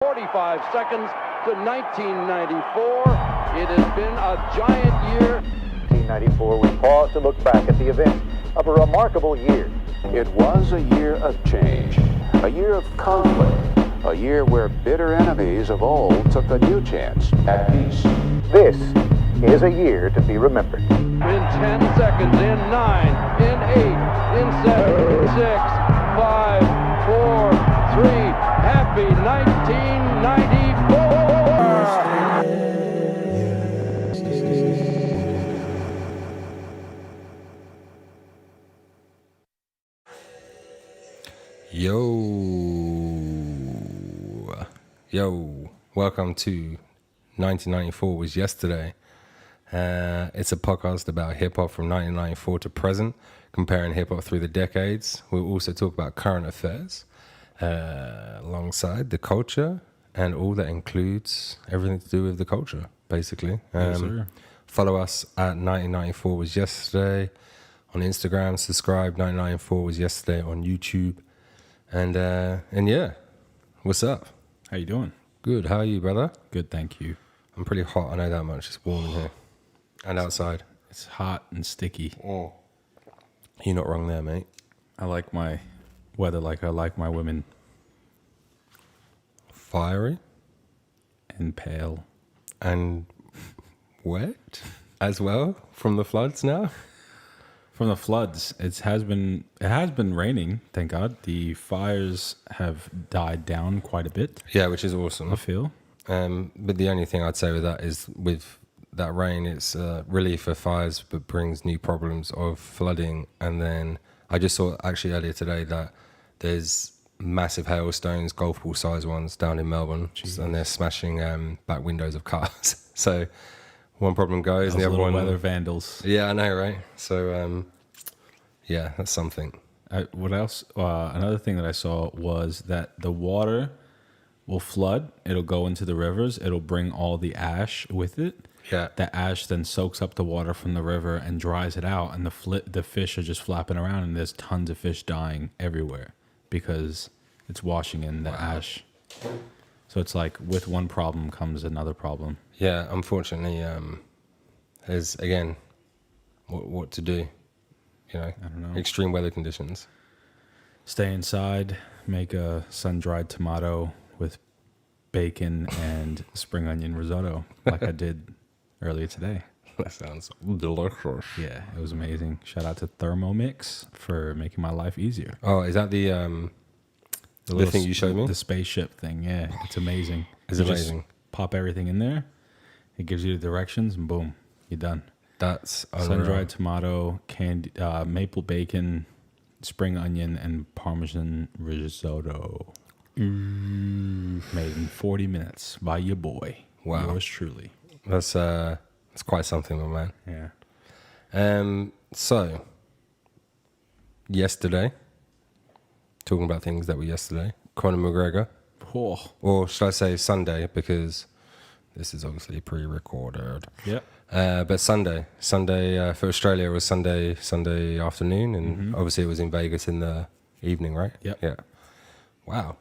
45 seconds to 1994. It has been a giant year. 1994, we pause to look back at the events of a remarkable year. It was a year of change, a year of conflict, a year where bitter enemies of old took a new chance at peace. This is a year to be remembered. In 10 seconds, in 9, in 8, in 7, 6, 5, 4, 3. Happy 1994! Yo, welcome to 1994 was yesterday. It's a podcast about hip-hop from 1994 to present, comparing hip-hop through the decades. We'll also talk about current affairs alongside the culture and all that includes everything to do with the culture, basically. Follow us at 1994 was yesterday on Instagram. Subscribe. 1994 was yesterday on YouTube. And yeah, what's up? How you doing? Good. How are you, brother? Good, thank you. I'm pretty hot. I know that much. It's warm in here and outside. It's hot and sticky. Oh, you're not wrong there, mate. I like my weather like I like my women. Fiery And pale. and wet as well from the floods now. From the floods, it has been raining, thank God. The fires have died down quite a bit, Yeah, which is awesome. I feel. But the only thing I'd say with that is with that rain, it's relief for fires, but brings new problems of flooding. And then I just saw actually earlier today that there's massive hailstones, golf ball size ones down in Melbourne, and they're smashing back windows of cars. So one problem goes, and the other one. Weather vandals. Yeah, I know, right? So yeah, that's something. What else? Another thing that I saw was that the water will flood. It'll go into the rivers. It'll bring all the ash with it. Yeah. The ash then soaks up the water from the river and dries it out, and the fish are just flapping around, and there's tons of fish dying everywhere because it's washing in the ash. So it's like with one problem comes another problem. Yeah, unfortunately, there's again what to do. You know, I don't know. extreme weather conditions. Stay inside, make a sun-dried tomato with bacon and spring onion risotto like I did earlier today. That sounds delicious. Yeah, it was amazing. Shout out to Thermomix for making my life easier. Oh, is that the thing you showed me? The spaceship thing, yeah. It's amazing. It's You amazing. Just pop everything in there. It gives you the directions, and boom, you're done. That's Sun-dried tomato, candy, maple bacon, spring onion, and Parmesan risotto. Made in 40 minutes by your boy. Wow. Yours truly. That's quite something, my man. Yeah. So yesterday, talking about things that were yesterday, Conor McGregor, Oh. or should I say Sunday, because this is obviously pre-recorded. Yep. But Sunday for Australia was Sunday afternoon, and obviously it was in Vegas in the evening, right? Yep. Yeah. Wow.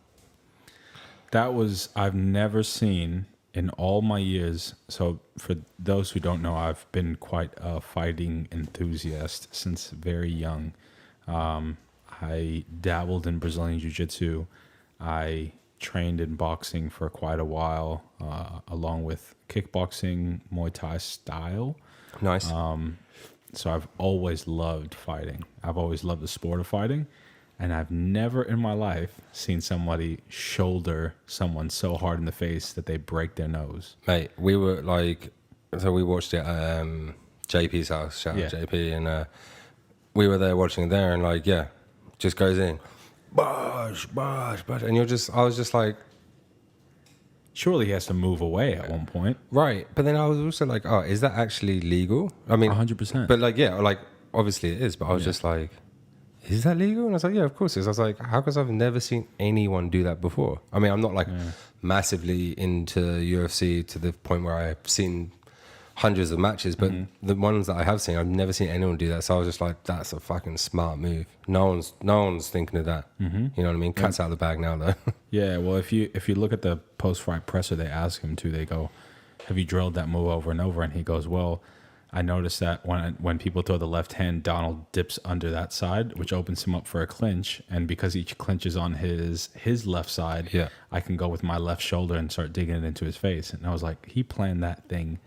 That was, I've never seen in all my years. So for those who don't know, I've been quite a fighting enthusiast since very young. I dabbled in Brazilian Jiu-Jitsu. I trained in boxing for quite a while, along with kickboxing, Muay Thai style. Nice. So I've always loved fighting. I've always loved the sport of fighting. And I've never in my life seen somebody shoulder someone so hard in the face that they break their nose. Mate, we were like, so we watched it at JP's house, shout out JP, and we were there watching it there, and like, yeah, just goes in, bash, and I was just like, Surely he has to move away at one point. right, but then I was also like, oh, is that actually legal? I mean, 100%. But like, yeah, like obviously it is, but I was just like, is that legal? And I was like, yeah, of course it is. I was like, how come I've never seen anyone do that before? I mean, I'm not like massively into UFC to the point where I've seen hundreds of matches, but the ones that I have seen, I've never seen anyone do that. So I was just like, that's a fucking smart move. No one's thinking of that. You know what I mean? Cat's out of the bag now, though. Yeah, well, if you look at the post-fight presser, they ask him to. They go, "Have you drilled that move over and over?" And he goes, "Well, I noticed that when people throw the left hand, Donald dips under that side, which opens him up for a clinch. And because each clinch is on his left side, I can go with my left shoulder and start digging it into his face." And I was like, he planned that thing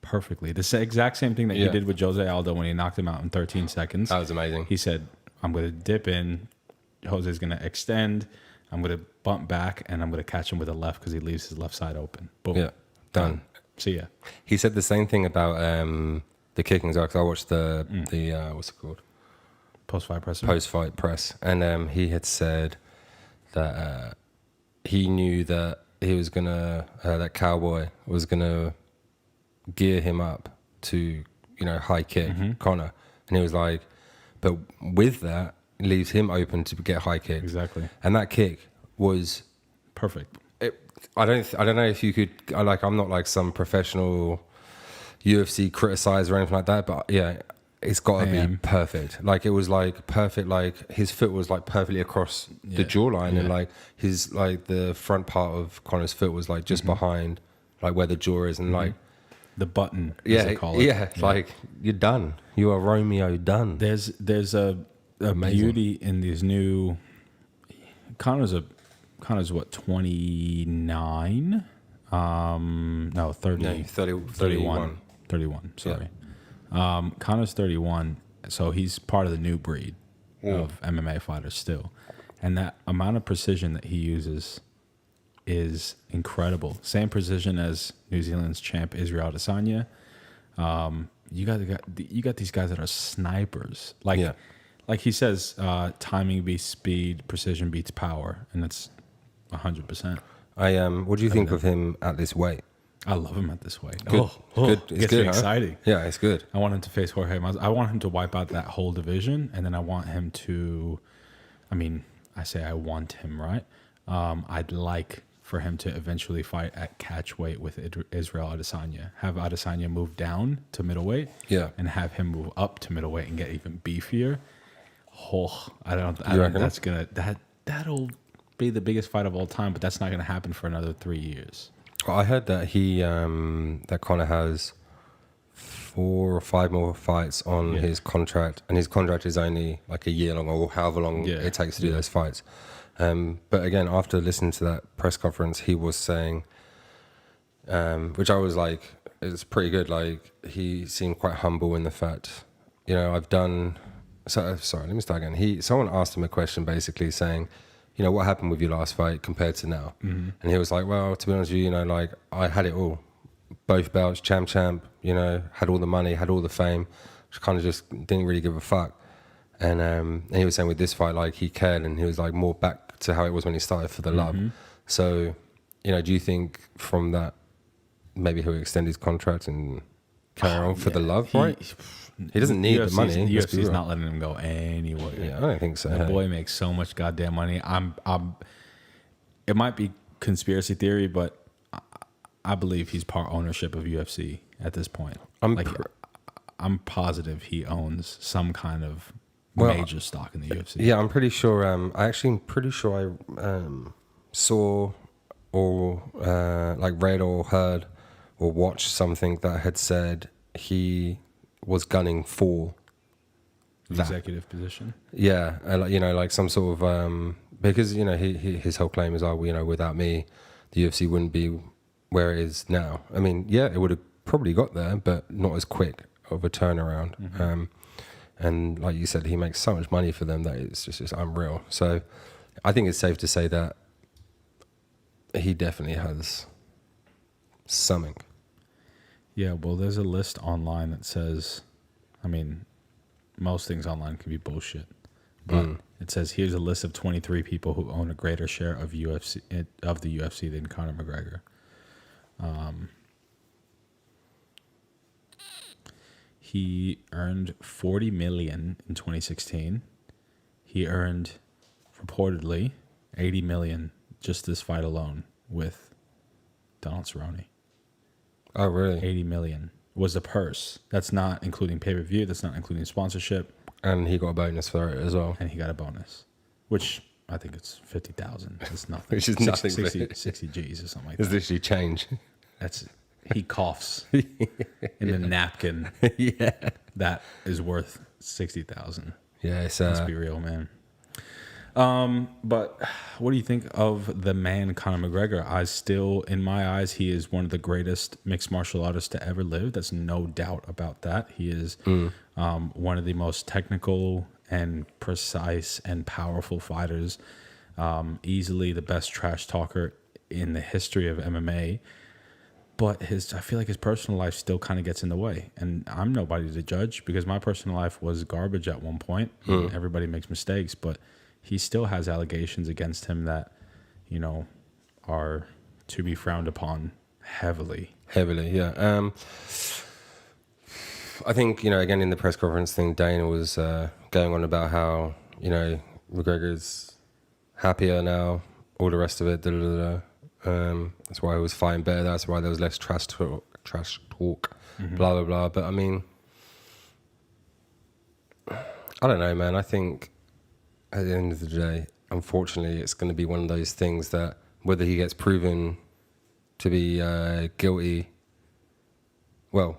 perfectly. The exact same thing that he did with Jose Aldo when he knocked him out in 13 seconds. That was amazing. He said, "I'm going to dip in. Jose's going to extend. I'm going to bump back, and I'm going to catch him with a left because he leaves his left side open." Boom. Yeah, done. See ya. He said the same thing about the kicking as well, 'cause I watched the what's it called? Post-fight presser. Post-fight press. And he had said that he knew that he was going to, that Cowboy was going to gear him up to, high kick Conor. And he was like, but with that, it leaves him open to get high kicks. Exactly. And that kick was Perfect. I don't know if you could, I'm not like some professional UFC criticizer or anything like that, but yeah, it's got to be perfect. Like it was like perfect, like his foot was like perfectly across the jawline, and like his, like the front part of Conor's foot was like just behind like where the jaw is, and like the button, as they call it. Yeah, like you're done. You are Romeo done. There's a beauty in these new. Conor's what, 29? No, 30. No, 31. 31, sorry. Conor's 31, so he's part of the new breed of MMA fighters still. And that amount of precision that he uses is incredible. Same precision as New Zealand's champ Israel Adesanya. You got these guys that are snipers. Like he says, timing beats speed, precision beats power, and that's 100%. What do you think of him at this weight? I love him at this weight. Good. Good. It's gets good, me huh? exciting. Yeah, it's good. I want him to face Jorge Masvidal. I want him to wipe out that whole division, and then I want him to. I mean, I say I want him, right? I'd like for him to eventually fight at catch weight with Israel Adesanya. Have Adesanya move down to middleweight, and have him move up to middleweight and get even beefier. Oh, I don't. That's gonna that'll be the biggest fight of all time, but that's not gonna happen for another 3 years. Well, I heard that that Conor has 4 or 5 more fights on his contract, and his contract is only like a year long or however long it takes to do those fights. But again, after listening to that press conference, he was saying, which I was like, it's pretty good. Like he seemed quite humble in the fact, I've done. So sorry, let me start again. Someone asked him a question, basically saying, what happened with your last fight compared to now? And he was like, well, to be honest with you, like I had it all, both belts, champ, had all the money, had all the fame, just kind of just didn't really give a fuck. And he was saying with this fight, like he cared, and he was like more back to how it was when he started for the love. So, do you think from that maybe he'll extend his contract and carry on for the love, right? He doesn't need the money. UFC's not letting him go anywhere. Yeah, I don't think so. The boy makes so much goddamn money. It might be conspiracy theory, but I believe he's part ownership of UFC at this point. I'm positive he owns some kind of major stock in the UFC. Yeah, I'm pretty sure. I'm pretty sure I saw or read or heard or watched something that had said he was gunning for the executive position. Yeah, like some sort of because his whole claim is, without me, the UFC wouldn't be where it is now. I mean, yeah, it would have probably got there, but not as quick of a turnaround. And like you said, he makes so much money for them that it's just unreal. So I think it's safe to say that he definitely has something. Yeah, well, there's a list online that says, I mean, most things online can be bullshit, but it says here's a list of 23 people who own a greater share of the UFC than Conor McGregor. He earned $40 million in 2016. He earned reportedly $80 million just this fight alone with Donald Cerrone. Oh, really? $80 million was the purse. That's not including pay-per-view. That's not including sponsorship. And he got a bonus for it as well. And he got a bonus, which I think it's 50,000. It's nothing. Which is nothing. 60 G's or something like It's that. literally change. He coughs in a napkin. Yeah. That is worth 60,000. Yeah, it's Let's be real, man. But what do you think of the man Conor McGregor? In my eyes, he is one of the greatest mixed martial artists to ever live. There's no doubt about that. He is one of the most technical and precise and powerful fighters. Easily the best trash talker in the history of MMA. But I feel like his personal life still kind of gets in the way. And I'm nobody to judge because my personal life was garbage at one point. Everybody makes mistakes, but he still has allegations against him that, are to be frowned upon heavily. Heavily, yeah. I think, again, in the press conference thing, Dana was going on about how, McGregor's happier now, all the rest of it, that's why he was fighting better. That's why there was less trash talk, blah, blah, blah. But, I mean, I don't know, man. I think at the end of the day, unfortunately, it's going to be one of those things that whether he gets proven to be guilty, well,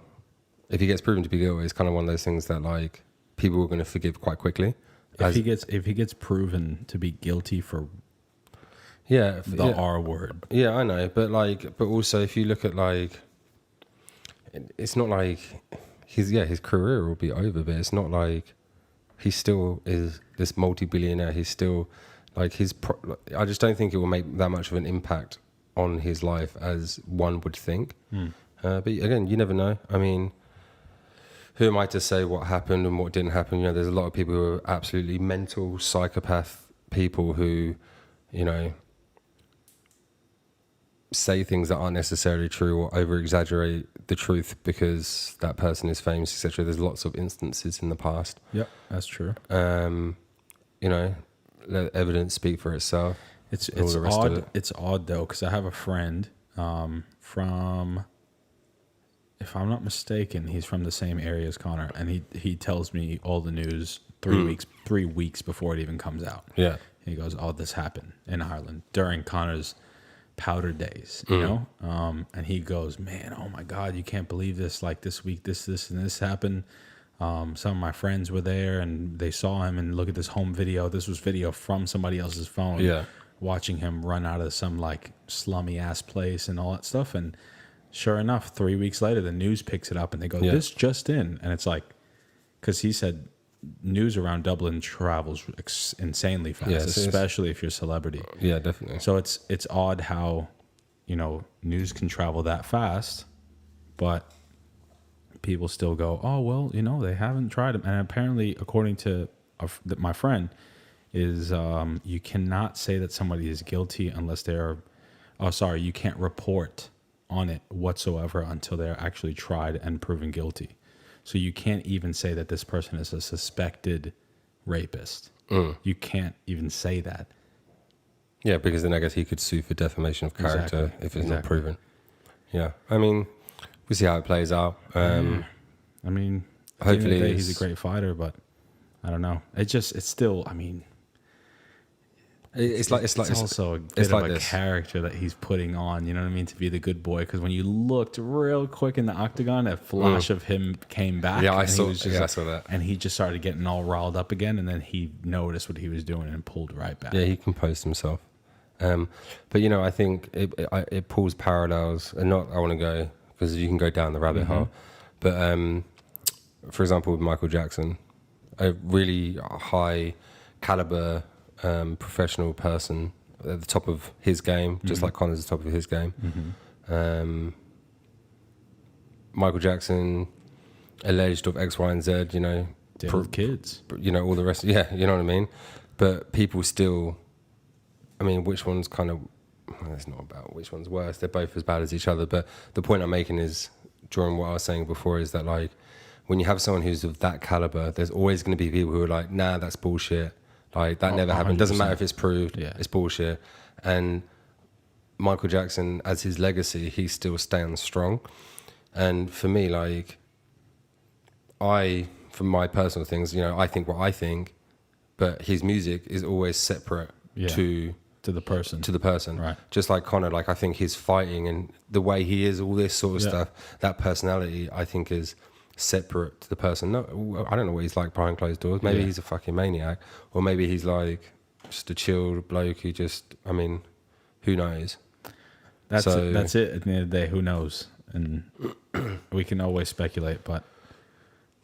if he gets proven to be guilty, it's kind of one of those things that, like, people are going to forgive quite quickly. If he gets proven to be guilty for R word. Yeah, I know, but also if you look at it's not like his career will be over, but it's not like he still is this multi-billionaire. He's still I just don't think it will make that much of an impact on his life as one would think. But again, you never know. I mean, who am I to say what happened and what didn't happen? There's a lot of people who are absolutely mental psychopath people who, say things that aren't necessarily true or over-exaggerate the truth because that person is famous, etc. There's lots of instances in the past. Yep, that's true. Let evidence speak for itself. It's odd. It's odd though, because I have a friend from, if I'm not mistaken, he's from the same area as Conor, and he tells me all the news 3 weeks before it even comes out. Yeah, he goes, "Oh, this happened in Ireland during Conor's powder days," and he goes, "Man, oh my God, you can't believe this! Like this week, this and this happened. Some of my friends were there and they saw him, and look at this home video. This was video from somebody else's phone. Yeah, watching him run out of some like slummy ass place and all that stuff." And sure enough, 3 weeks later, the news picks it up and they go, "This just in," and it's like, because he said news around Dublin travels insanely fast, especially if you're a celebrity. Yeah, definitely. So it's odd how, news can travel that fast, but people still go, "Oh, well, they haven't tried them." And apparently, according to my friend, is you cannot say that somebody is guilty unless they're, you can't report on it whatsoever until they're actually tried and proven guilty. So you can't even say that this person is a suspected rapist. You can't even say that. Yeah, because then I guess he could sue for defamation of character if it's not proven. Yeah, I mean, we'll see how it plays out. I mean, hopefully he's a great fighter, but I don't know. It's still, I mean, it's also a bit of a character that he's putting on, you know what I mean, to be the good boy. Because when you looked real quick in the octagon, a flash of him came back. Yeah, I saw that. And he just started getting all riled up again, and then he noticed what he was doing and pulled right back. Yeah, he composed himself. But I think it pulls parallels, and I want to go because you can go down the rabbit hole. But for example, with Michael Jackson, a really high caliber professional person at the top of his game, just like Conor's at the top of his game. Michael Jackson alleged of X, Y, and Z, kids, all the rest. Yeah, you know what I mean. But people still, I mean, which one's kind of? Well, it's not about which one's worse. They're both as bad as each other. But the point I'm making is, during what I was saying before, is that like when you have someone who's of that caliber, there's always going to be people who are like, "Nah, that's bullshit. Like that never happened. Doesn't matter if it's proved. Yeah. It's bullshit." And Michael Jackson, as his legacy, he still stands strong. And for me, like, from my personal things, you know, I think what I think, but his music is always separate to the person. Right. Just like Connor, like I think his fighting and the way he is, all this sort of stuff, that personality, I think is separate to the person. No, I don't know what he's like behind closed doors. Maybe he's a fucking maniac, or maybe he's like just a chilled bloke who just, I mean, who knows? That's it. At the end of the day, who knows? And we can always speculate, but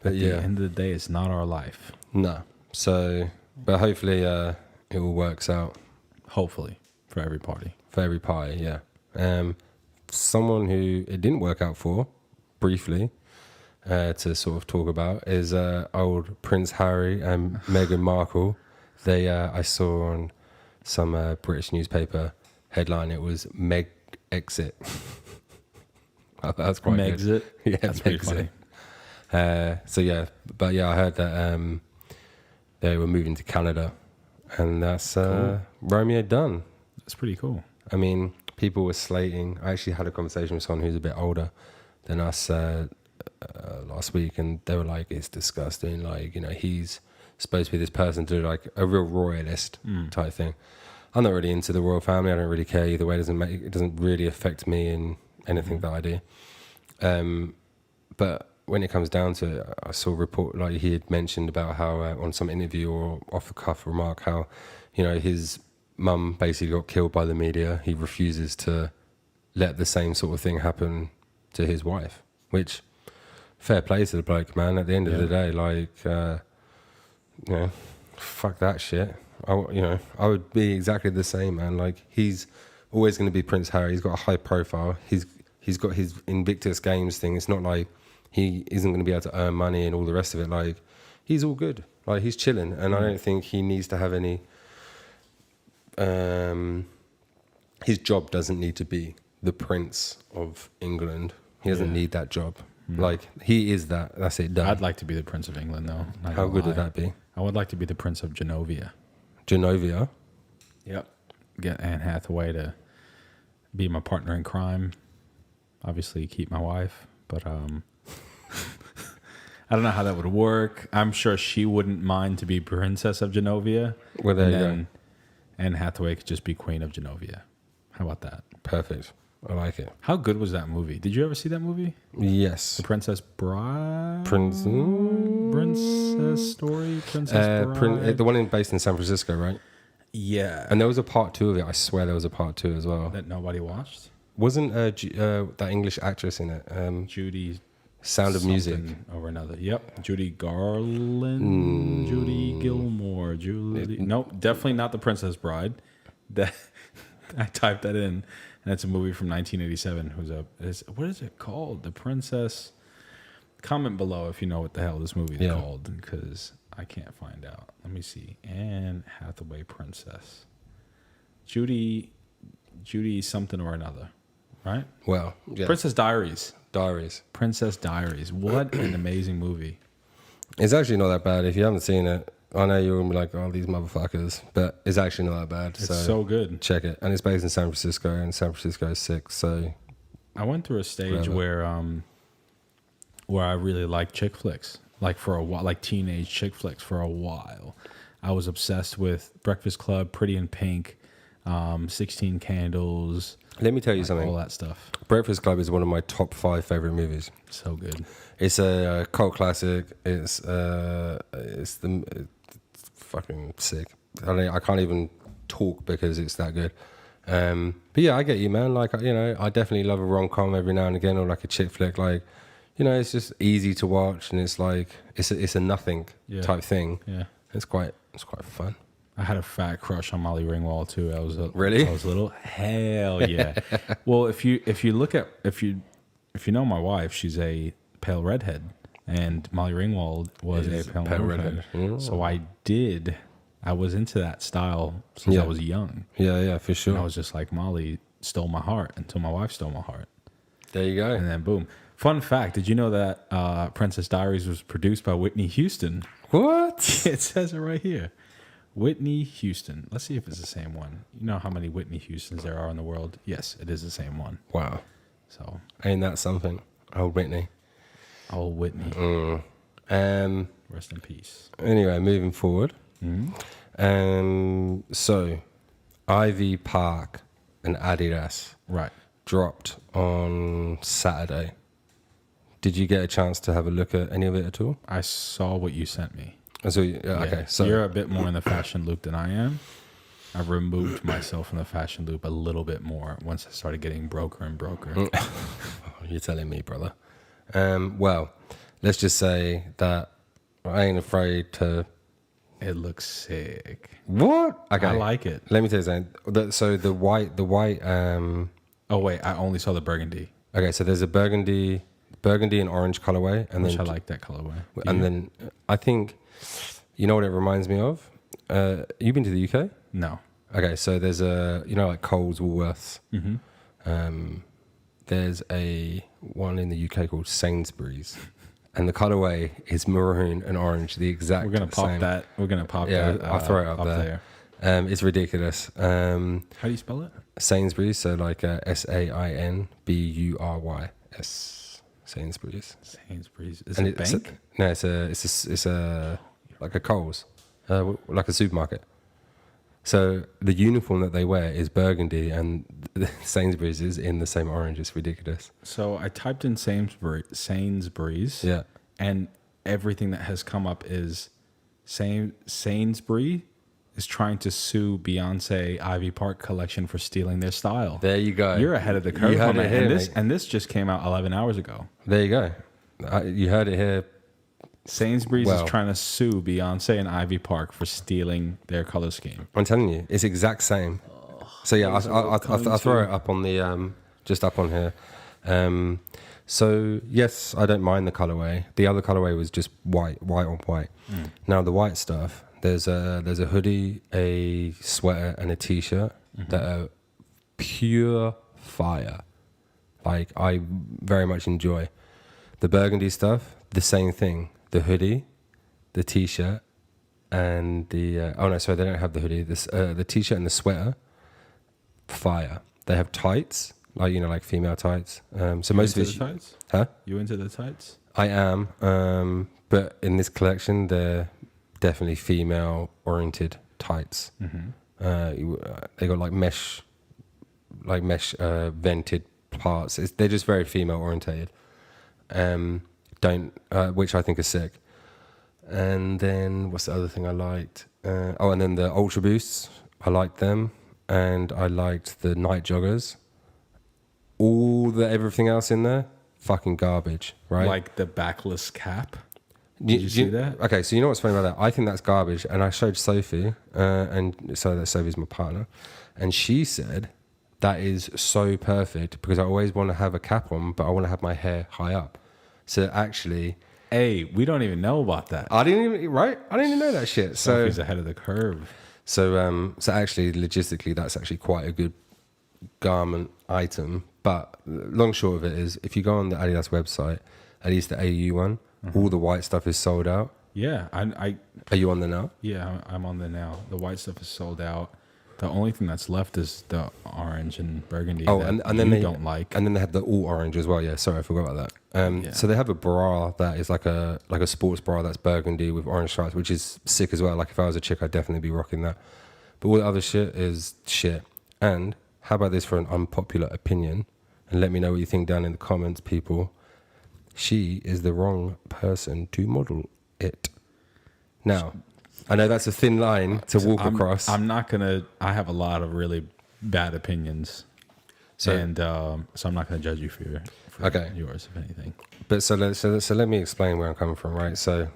at the end of the day, it's not our life. No. So, but hopefully it all works out. Hopefully, for every party. For every party, yeah. Someone who it didn't work out for, briefly, to sort of talk about, is old Prince Harry and Meghan Markle. They, I saw on some British newspaper headline, it was Meg Exit. That's quite Megxit? Yeah, that's pretty funny. So yeah, but yeah, I heard that they were moving to Canada, and that's cool. Romeo done. That's pretty cool. I mean, people were slating. I actually had a conversation with someone who's a bit older than us last week, and they were like, "It's disgusting. Like, you know, he's supposed to be this person to like a real royalist type thing." I'm not really into the royal family. I don't really care either way. It doesn't really affect me in anything that I do. But when it comes down to it, I saw a report, like he had mentioned about how on some interview or off the cuff remark, how, you know, his mum basically got killed by the media. He refuses to let the same sort of thing happen to his wife, which fair play to the bloke, man. At the end of the day, like, you know, fuck that shit. I would be exactly the same, man. Like, he's always going to be Prince Harry. He's got a high profile. He's got his Invictus Games thing. It's not like he isn't going to be able to earn money and all the rest of it. Like, he's all good. Like, he's chilling, and I don't think he needs to have any. His job doesn't need to be the Prince of England. He doesn't need that job. Like, he is that. That's it. Done. I'd like to be the Prince of England, though. How good would that be? I would like to be the Prince of Genovia. Genovia? Yep. Get Anne Hathaway to be my partner in crime. Obviously, keep my wife, but I don't know how that would work. I'm sure she wouldn't mind to be Princess of Genovia. Well, there you go. Anne Hathaway could just be Queen of Genovia. How about that? Perfect. I like it. How good was that movie? Did you ever see that movie? Yes. The Princess Bride? Princess Story? Princess Bride? The one based in San Francisco, right? Yeah. And there was a part 2 of it. I swear there was a part 2 as well. That nobody watched? Wasn't that English actress in it? Judy... Sound of Music. Or another. Yep. Judy Garland. Judy Gilmore. Nope. Definitely not The Princess Bride. That I typed that in, and it's a movie from 1987. What is it called? The Princess. Comment below if you know what the hell this movie is called, because I can't find out. Let me see. Anne Hathaway Princess. Judy something or another, right? Well, yeah. Princess Diaries. Princess Diaries. What an amazing movie. It's actually not that bad. If you haven't seen it, I know you're going to be like, oh, these motherfuckers. But it's actually not that bad. It's so good. Check it. And it's based in San Francisco, and San Francisco is sick. So I went through a stage where I really liked chick flicks. Like for a while, like teenage chick flicks for a while. I was obsessed with Breakfast Club, Pretty in Pink, 16 Candles. Let me tell you something. All that stuff. Breakfast Club is one of my top 5 favorite movies. So good. It's a cult classic. It's fucking sick. I can't even talk because it's that good. But yeah, I get you, man. Like, you know, I definitely love a rom-com every now and again, or like a chick flick. Like, you know, it's just easy to watch, and it's like it's a nothing type thing. Yeah, it's quite fun. I had a fat crush on Molly Ringwald too. Really? I was little. Hell yeah. Well, if you know my wife, she's a pale redhead, and Molly Ringwald was a pale redhead. Yeah. So I was into that style since I was young. Yeah, for sure. And I was just like, Molly stole my heart until my wife stole my heart. There you go. And then boom. Fun fact: did you know that Princess Diaries was produced by Whitney Houston? What? It says it right here. Whitney Houston. Let's see if it's the same one. You know how many Whitney Houstons there are in the world? Yes, it is the same one. Wow. So ain't that something? Old Whitney. Old Whitney. Rest in peace. Anyway, moving forward. So, Ivy Park and Adidas Right. dropped on Saturday. Did you get a chance to have a look at any of it at all? I saw what you sent me. Okay, so you're a bit more in the fashion loop than I am. I've removed myself from the fashion loop a little bit more once I started getting broker and broker. You're telling me, brother. Well, let's just say that I ain't afraid to. It looks sick. What? Okay, I like it. Let me tell you something. So the white. Oh wait, I only saw the burgundy, Okay, so there's a burgundy and orange colorway, and which then I like that colorway. and then I think, you know what it reminds me of. You been to the UK? No. Okay, so there's like Coles, Woolworths. There's a one in the UK called Sainsbury's, and the colorway is maroon and orange, the exact. We're gonna pop same. that. We're gonna pop Yeah, that. I'll throw it up there. It's ridiculous. How do you spell it? Sainsbury's, so like SAINBURYS. Sainsbury's. Sainsbury's. Is And it a bank? No, it's a like a Coles, like a supermarket. So the uniform that they wear is burgundy, and Sainsbury's is in the same orange. It's ridiculous. So I typed in Sainsbury's. Yeah. And everything that has come up is Sainsbury is trying to sue Beyoncé Ivy Park collection for stealing their style. There you go. You're ahead of the curve You heard on it that. here, And mate. this just came out 11 hours ago. There you go. You heard it here. Sainsbury's Well- is trying to sue Beyoncé and Ivy Park for stealing their color scheme. I'm telling you, it's exact same. So yeah, I'll throw it up on the just up on here. So yes, I don't mind the colorway. The other colorway was just white on white. Now the white stuff, there's a hoodie, a sweater, and a t-shirt that are pure fire. Like I very much enjoy. The burgundy stuff, the same thing. The hoodie, the t-shirt, and the oh no, sorry, they don't have the hoodie. The t-shirt and the sweater, fire. They have tights, like female tights. So most of Into it, the tights? huh? You into the tights? I am, but in this collection, they're definitely female-oriented tights. They got like mesh vented parts. They're just very female-orientated. Which I think is sick. And then what's the other thing I liked? And then the Ultra Boosts. I liked them, and I liked the night joggers. Everything else in there, fucking garbage, right? Like the backless cap? Did you see that? Okay, so you know what's funny about that? I think that's garbage, and I showed Sophie, and so that Sophie's my partner, and she said that is so perfect because I always want to have a cap on, but I want to have my hair high up. So actually, Hey, we don't even know about that. I didn't even know that shit. So Sophie's ahead of the curve. So actually, logistically, that's actually quite a good garment item. But long short of it is, if you go on the Adidas website, at least the AU one, all the white stuff is sold out. Yeah, I Are you on there now? yeah, I'm on there now. The white stuff is sold out. The only thing that's left is the orange and burgundy. Oh, that and then you they don't like. and then they have the all orange as well. Yeah, sorry, I forgot about that. So they have a bra that is like a sports bra that's burgundy with orange stripes, which is sick as well. Like if I was a chick, I'd definitely be rocking that. But all the other shit is shit. And how about this for an unpopular opinion? And let me know what you think down in the comments, people. She is the wrong person to model it. Now, I know that's a thin line to walk across. I'm not gonna. I have a lot of really bad opinions, so I'm not gonna judge you for yours, if anything. But so let me explain where I'm coming from, right? So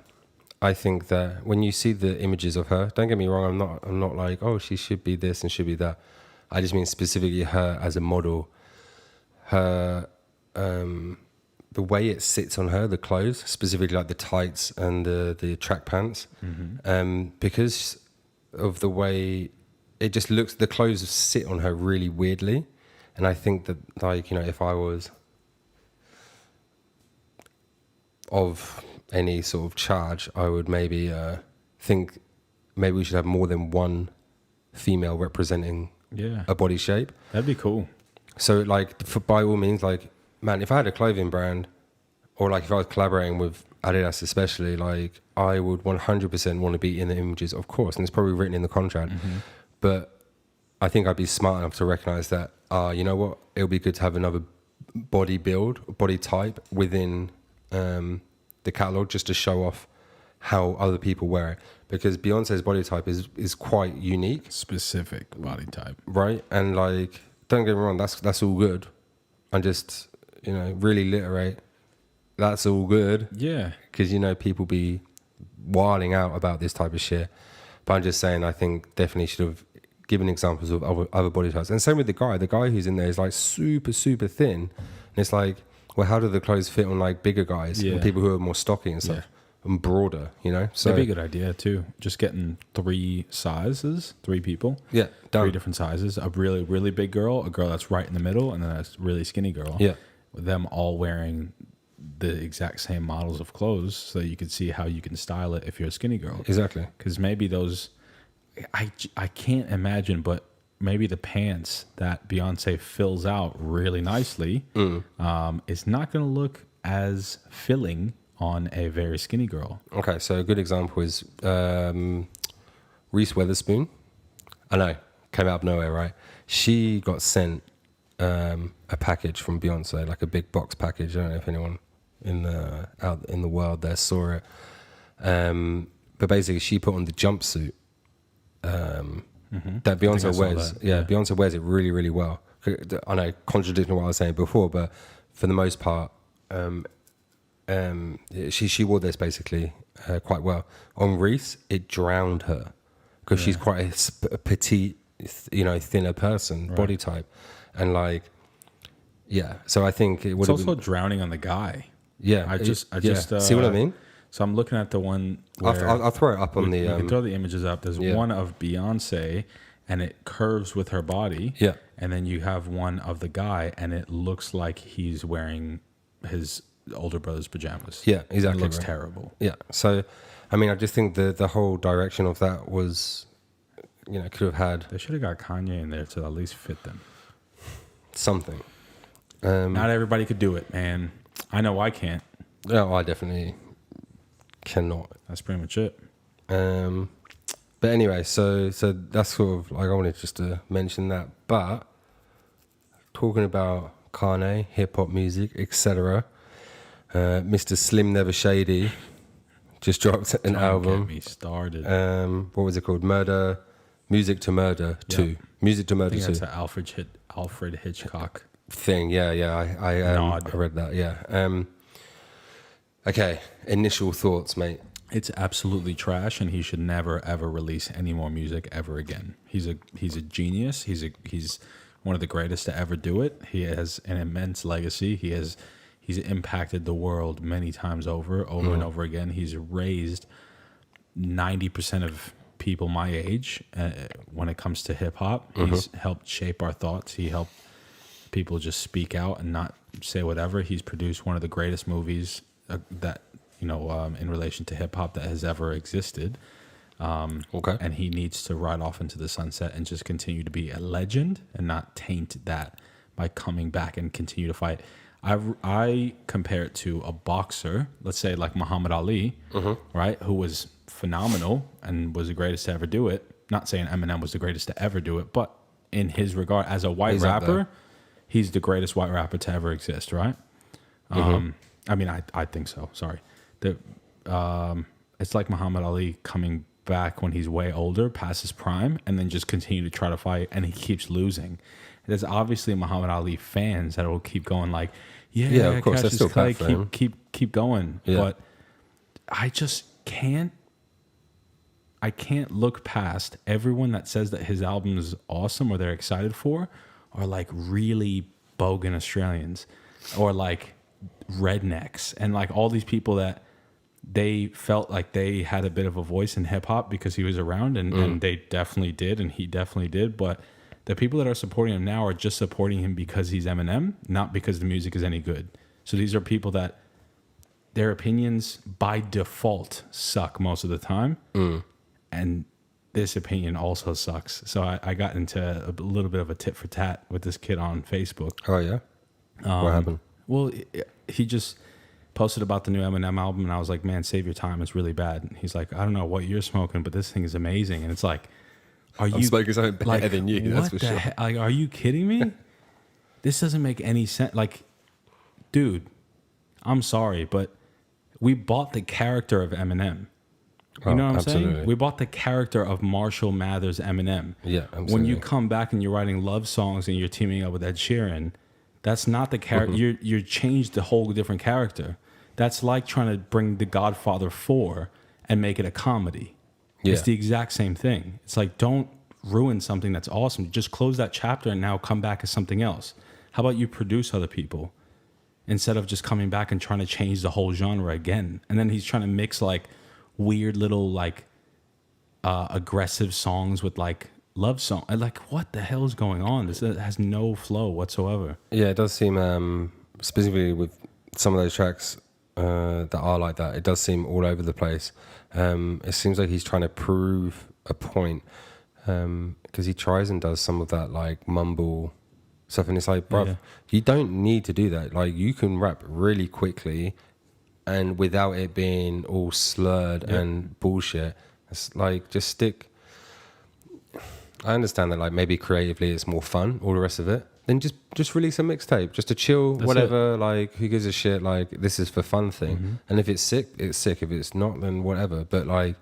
I think that when you see the images of her, don't get me wrong, I'm not like, oh, she should be this and should be that. I just mean specifically her as a model, her the way it sits on her, the clothes, specifically like the tights and the track pants, because of the way it just looks, the clothes sit on her really weirdly. And I think that, like, if I was of any sort of charge, I would maybe think maybe we should have more than one female representing a body shape. That'd be cool. So, like, by all means, like, man, if I had a clothing brand, or like if I was collaborating with Adidas especially, like I would 100% want to be in the images, of course, and it's probably written in the contract. But I think I'd be smart enough to recognize that, you know what, it'll be good to have another body type within the catalog, just to show off how other people wear it, because Beyonce's body type is quite unique, Specific body type. right? And like, don't get me wrong, that's all good. And just, you know, really literate, that's all good. Yeah. Because, you know, people be wilding out about this type of shit. But I'm just saying, I think definitely should have given examples of other body types. And same with the guy who's in there is like super, super thin. And it's like, well, how do the clothes fit on like bigger guys and people who are more stocky and stuff and broader, you know? So That'd be a good idea too. Just getting 3 people. Yeah, done. 3 different sizes. A really, really big girl, a girl that's right in the middle, and then a really skinny girl. Yeah. With them all wearing the exact same models of clothes, so that you can see how you can style it if you're a skinny girl. Exactly. Because maybe those, I can't imagine, but maybe the pants that Beyonce fills out really nicely is not going to look as filling on a very skinny girl. Okay, so a good example is Reese Witherspoon. I know, came out of nowhere, right? She got sent a package from Beyonce, like a big box package. I don't know if anyone out in the world there saw it. But basically, she put on the jumpsuit that Beyonce wears. Yeah, Beyonce wears it really, really well. I know, contradicting what I was saying before, but for the most part, she wore this basically quite well. On Reese, it drowned her because she's quite a petite, you know, thinner person, body type, and like, yeah. So I think it would. It's also drowning on the guy. Yeah, I just see what I mean. So I'm looking at the one where I'll throw it up on the. We can throw the images up. There's one of Beyonce, and it curves with her body. Yeah. And then you have one of the guy, and it looks like he's wearing his older brother's pajamas. Yeah, exactly. It looks right. terrible. Yeah. So, I mean, I just think the whole direction of that was, you know, could have had They should have got Kanye in there to at least fit them. something. Not everybody could do it, man. I know I can't. No, I definitely cannot. That's pretty much it. But anyway, so that's sort of like I wanted just to mention that. But talking about Kanye, hip hop music, etc. Mr. Slim Never Shady just dropped an album. Get me started. What was it called? Music to Murder 2. Music to I Murder think 2 that's an Alfred Hitchcock thing. Yeah. I read that. Yeah. Okay. Initial thoughts, mate. It's absolutely trash, and he should never ever release any more music ever again. He's a genius. He's one of the greatest to ever do it. He has an immense legacy. He's impacted the world many times over and over again. He's raised 90% of people my age when it comes to hip hop. He's helped shape our thoughts. He helped people just speak out and not say whatever. He's produced one of the greatest movies that, you know, in relation to hip hop that has ever existed. Okay. And he needs to ride off into the sunset and just continue to be a legend and not taint that by coming back and continue to fight. I compare it to a boxer, let's say like Muhammad Ali, right, who was phenomenal and was the greatest to ever do it. Not saying Eminem was the greatest to ever do it, but in his regard, as a white rapper, he's the greatest white rapper to ever exist, right? I mean, I think so. Sorry. It's like Muhammad Ali coming back when he's way older, past his prime, and then just continue to try to fight, and he keeps losing. There's obviously Muhammad Ali fans that will keep going like, yeah, of course, that's still like, for him. keep going. Yeah. But I just can't. I can't look past everyone that says that his album is awesome or they're excited for, are like really bogan Australians or like rednecks and like all these people that they felt like they had a bit of a voice in hip hop because he was around and they definitely did and he definitely did. But the people that are supporting him now are just supporting him because he's Eminem, not because the music is any good. So these are people that their opinions by default suck most of the time. And this opinion also sucks. So I got into a little bit of a tit for tat with this kid on Facebook. Oh yeah. What happened? Well, he just posted about the new Eminem album, and I was like, man, save your time. It's really bad. And he's like, I don't know what you're smoking, but this thing is amazing. And it's like, I'm smoking something better than you, that's for sure. Like, are you kidding me? This doesn't make any sense. Like, dude, I'm sorry, but we bought the character of Eminem. You know what I'm saying? We bought the character of Marshall Mathers Eminem. Yeah, absolutely. When you come back and you're writing love songs and you're teaming up with Ed Sheeran, that's not the character. You changed the whole different character. That's like trying to bring The Godfather 4 and make it a comedy. Yeah. It's the exact same thing. It's like, don't ruin something that's awesome. Just close that chapter and now come back as something else. How about you produce other people instead of just coming back and trying to change the whole genre again? And then he's trying to mix like weird little like aggressive songs with like love song. Like, what the hell is going on? This has no flow whatsoever. Yeah, it does seem specifically with some of those tracks that are like that, it does seem all over the place. It seems like he's trying to prove a point, because he tries and does some of that like mumble stuff, and it's like, bruv, you don't need to do that. Like, you can rap really quickly and without it being all slurred and bullshit. It's like, just stick. I understand that like maybe creatively it's more fun, all the rest of it. Then just release a mixtape, just a chill, that's whatever. It. Like, who gives a shit? Like, this is for fun thing. Mm-hmm. And if it's sick, it's sick. If it's not, then whatever. But like,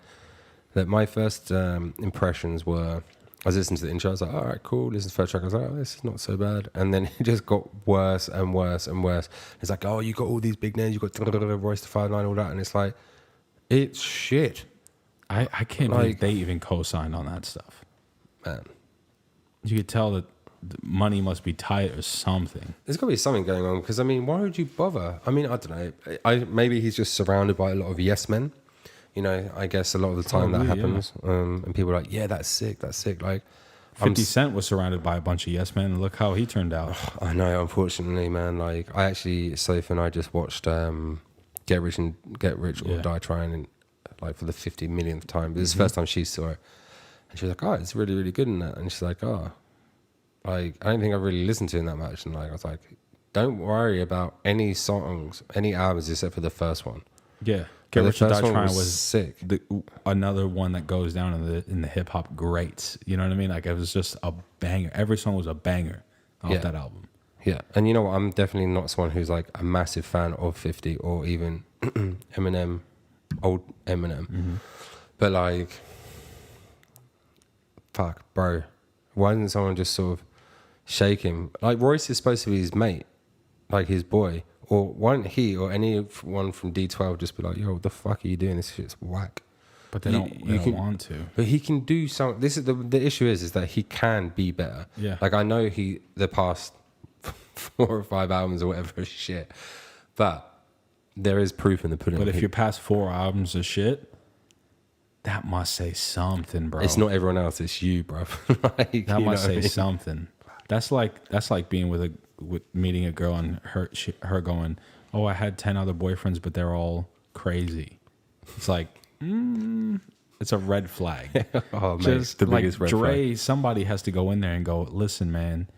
that my first impressions were, I was listening to the intro. I was like, all right, cool. This is the first track. I was like, oh, this is not so bad. And then it just got worse and worse and worse. It's like, oh, you got all these big names. You got Royce the 5'9", all that, and it's like, it's shit. I can't believe they even co-signed on that stuff. Man, you could tell that the money must be tight or something. There's got to be something going on, because I mean, why would you bother? I mean, I don't know. Maybe he's just surrounded by a lot of yes men. You know, I guess a lot of the time that happens, and people are like, yeah, that's sick. Like, 50 Cent was surrounded by a bunch of yes men, and look how he turned out. I know, unfortunately, man. Like, I actually, Sophie and I just watched Get Rich or Die Trying, and like for the 50 millionth time. But this is the first time she saw it, and she was like, oh, it's really, really good in that. And she's like, oh, like, I don't think I've really listened to him that much. And like, I was like, don't worry about any songs, any albums except for the first one. Yeah. Get Rich or Die Trying was sick. Another one that goes down in the hip hop greats. You know what I mean? Like, it was just a banger. Every song was a banger off that album. Yeah, and you know what? I'm definitely not someone who's like a massive fan of 50 or even Eminem, old Eminem. Mm-hmm. But like, fuck, bro. Why didn't someone just sort of shake him? Like, Royce is supposed to be his mate, like his boy. Or why don't he or anyone from D12 just be like, yo, what the fuck are you doing? This shit's whack. But they don't want to. But he can do something. This is the issue is that he can be better. Yeah. Like, I know the past 4 or 5 albums or whatever is shit, but there is proof in the pudding. But if your past 4 albums are shit, that must say something, bro. It's not everyone else. It's you, bro. Like, that must say something. That's like being with meeting a girl and her going, oh, I had 10 other boyfriends, but they're all crazy. It's like, it's a red flag. Oh, just man, it's the biggest red flag. Somebody has to go in there and go, listen, man,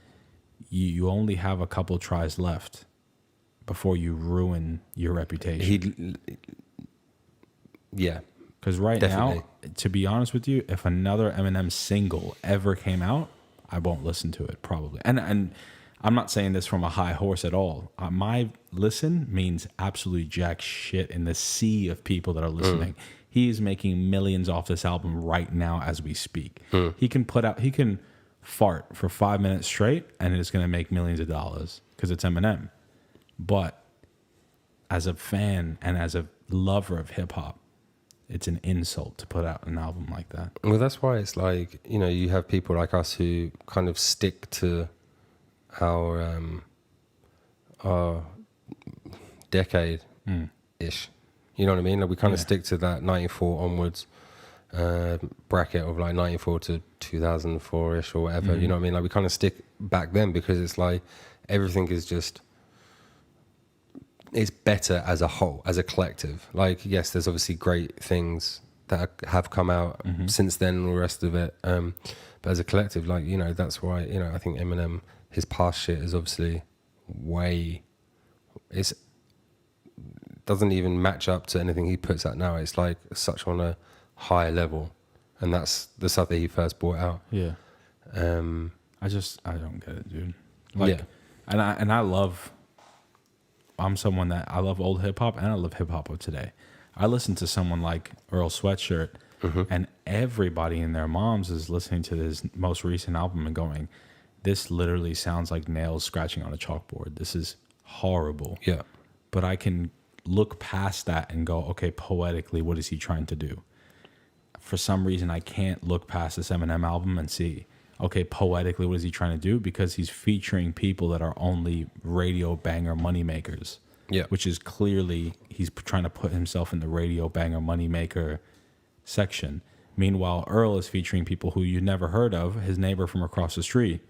you only have a couple tries left before you ruin your reputation. Yeah. Because right now, to be honest with you, if another Eminem single ever came out, I won't listen to it probably. And I'm not saying this from a high horse at all. My listen means absolutely jack shit in the sea of people that are listening. He is making millions off this album right now as we speak. He can fart for 5 minutes straight and it's going to make millions of dollars because it's Eminem. But as a fan and as a lover of hip hop, it's an insult to put out an album like that. Well, that's why it's like, you know, you have people like us who kind of stick to our decade-ish. You know what I mean? Like, we kind of stick to that 94 onwards bracket of like 94 to 2004-ish or whatever. You know what I mean? Like, we kind of stick back then because it's like everything is just... it's better as a whole, as a collective. Like, yes, there's obviously great things that have come out since then and all the rest of it. But as a collective, like, you know, that's why, you know, I think Eminem, his past shit is obviously way... it's doesn't even match up to anything he puts out now. It's like such on a high level, and that's the stuff that he first brought out. Yeah. I don't get it, dude. Like, Yeah. and I love. I'm someone that I love old hip hop and I love hip hop of today. I listen to someone like Earl Sweatshirt, and everybody and their moms is listening to his most recent album and going, "This literally sounds like nails scratching on a chalkboard. This is horrible." Yeah. But I can look past that and go, okay, poetically, what is he trying to do? For some reason, I can't look past this Eminem album and see, okay, poetically, what is he trying to do? Because he's featuring people that are only radio banger moneymakers. Yeah. Which is clearly, he's trying to put himself in the radio banger moneymaker section. Meanwhile, Earl is featuring people who you never heard of, his neighbor from across the street.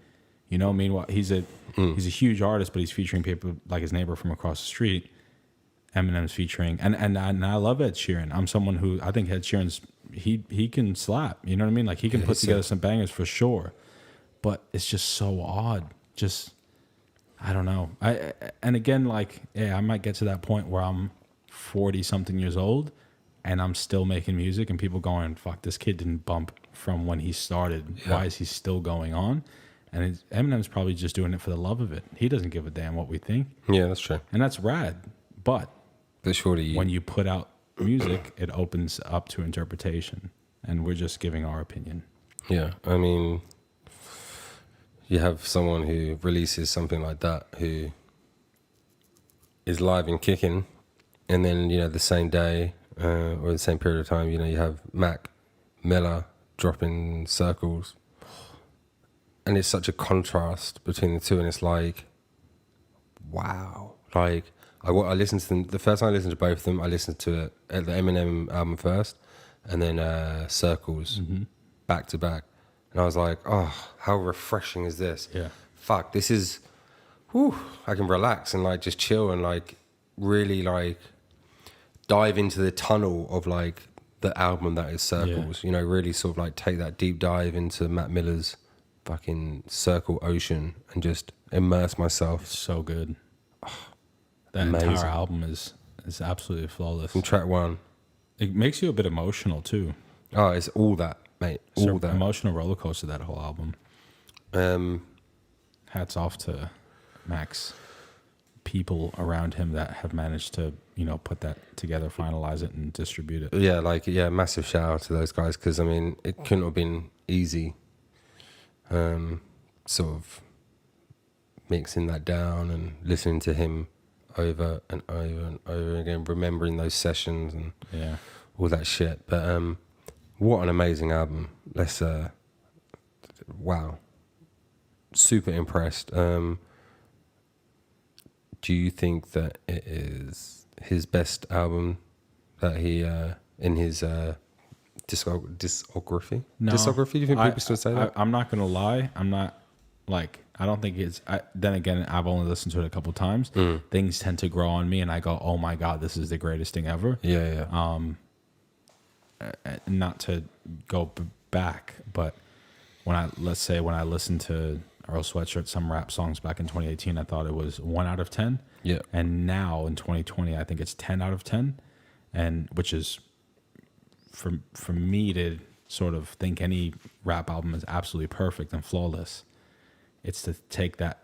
You know, meanwhile, he's a huge artist, but he's featuring people like his neighbor from across the street. Eminem's featuring, and I love Ed Sheeran. I'm someone who, I think Ed Sheeran's, he can slap. You know what I mean? Like, he can put together some bangers for sure. But it's just so odd. Just, I don't know. And again, like, yeah, I might get to that point where I'm 40 something years old and I'm still making music and people going, fuck, this kid didn't bump from when he started. Yeah. Why is he still going on? And Eminem's probably just doing it for the love of it. He doesn't give a damn what we think. Yeah, that's true. And that's rad. But surely when you put out music, it opens up to interpretation. And we're just giving our opinion. Yeah, I mean, you have someone who releases something like that who is live and kicking, and then, you know, the same day or the same period of time, you know, you have Mac Miller dropping Circles. And it's such a contrast between the two, and it's like, wow. Like, I listened to them, the first time I listened to both of them, I listened to the Eminem album first, and then Circles back to back. And I was like, oh, how refreshing is this? Yeah. Fuck, this is, whew, I can relax and like just chill and like really like dive into the tunnel of like the album that is Circles. You know, really sort of like take that deep dive into Mac Miller's fucking Circle Ocean and just immerse myself. It's so good. That Amazing. entire album is absolutely flawless. From track one. It makes you a bit emotional too. Oh, it's all that, mate. All that. Emotional roller coaster, that whole album. Hats off to Mac's people around him that have managed to, you know, put that together, finalize it, and distribute it. Yeah, like, yeah, massive shout out to those guys, because, I mean, it couldn't have been easy sort of mixing that down and listening to him over and over and over again, remembering those sessions and all that shit. But what an amazing album. Let's wow, super impressed. Do you think that it is his best album that he in his discography? No, discography? Do you think people still say that? I'm not gonna lie. I'm not like, I don't think it's. Then again, I've only listened to it a couple times. Things tend to grow on me, and I go, "Oh my god, this is the greatest thing ever." Yeah. Not to go back, but let's say when I listened to Earl Sweatshirt, some rap songs back in 2018, I thought it was 1 out of 10. Yeah. And now in 2020, I think it's 10 out of 10, and which is for me to sort of think any rap album is absolutely perfect and flawless. It's to take that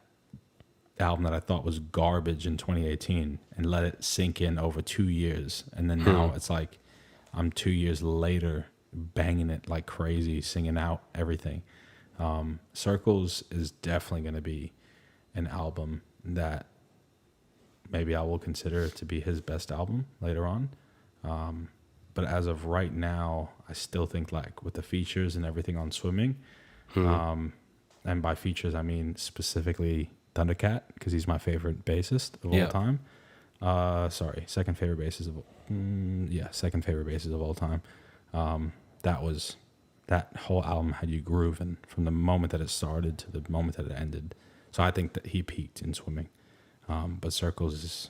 album that I thought was garbage in 2018 and let it sink in over 2 years, and then now it's like I'm 2 years later banging it like crazy, singing out everything. Circles is definitely going to be an album that maybe I will consider to be his best album later on. But as of right now, I still think, like, with the features and everything on Swimming, and by features I mean specifically Thundercat, because he's my favorite bassist of all time. Second favorite bassist of all time. That whole album had you grooving from the moment that it started to the moment that it ended. So I think that he peaked in Swimming. But Circles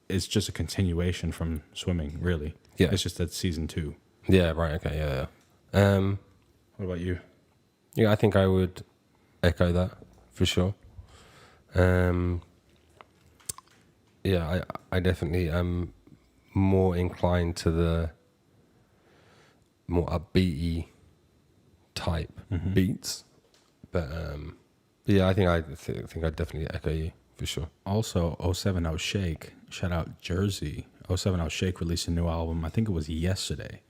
is just a continuation from Swimming, really. Yeah. It's just that season 2. Yeah, right, okay, yeah. What about you? Yeah, I think I would echo that for sure. I I definitely am more inclined to the more upbeaty type beats. But yeah, I think I definitely echo you for sure. Also, 070 Shake, shout out Jersey. 070 Shake released a new album. I think it was yesterday.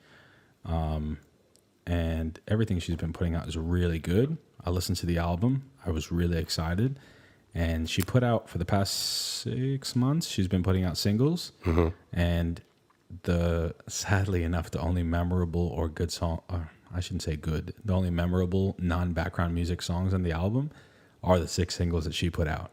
And everything she's been putting out is really good. I listened to the album. I was really excited. And she put out, for the past 6 months, she's been putting out singles. And sadly enough, the only memorable or good song, I shouldn't say good, the only memorable non-background music songs on the album are the 6 singles that she put out.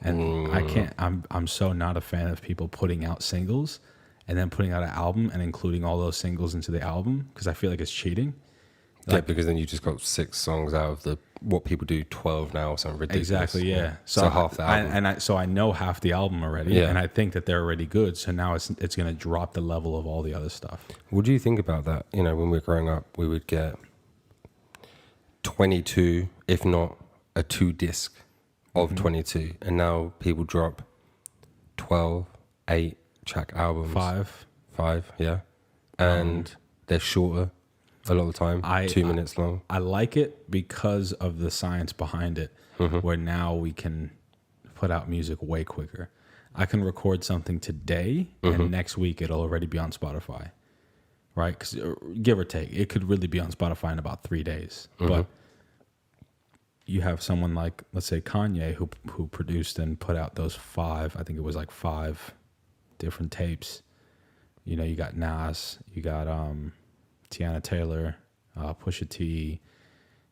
And I'm so not a fan of people putting out singles and then putting out an album and including all those singles into the album, because I feel like it's cheating. Yeah, because then you just got 6 songs out of what people do 12 now or something ridiculous. Exactly, yeah. So half the album. So I know half the album already, and I think that they're already good. So now it's going to drop the level of all the other stuff. What do you think about that? You know, when we were growing up, we would get 22, if not a 2-disc of 22, and now people drop 12, 8-track albums. 5, yeah, and they're shorter. A lot of the time, 2 minutes long. I like it because of the science behind it, where now we can put out music way quicker. I can record something today, and next week it'll already be on Spotify, right? 'Cause, give or take, it could really be on Spotify in about 3 days. But you have someone like, let's say, Kanye, who produced and put out those 5, I think it was like 5 different tapes. You know, you got Nas, you got Tiana Taylor, Pusha T,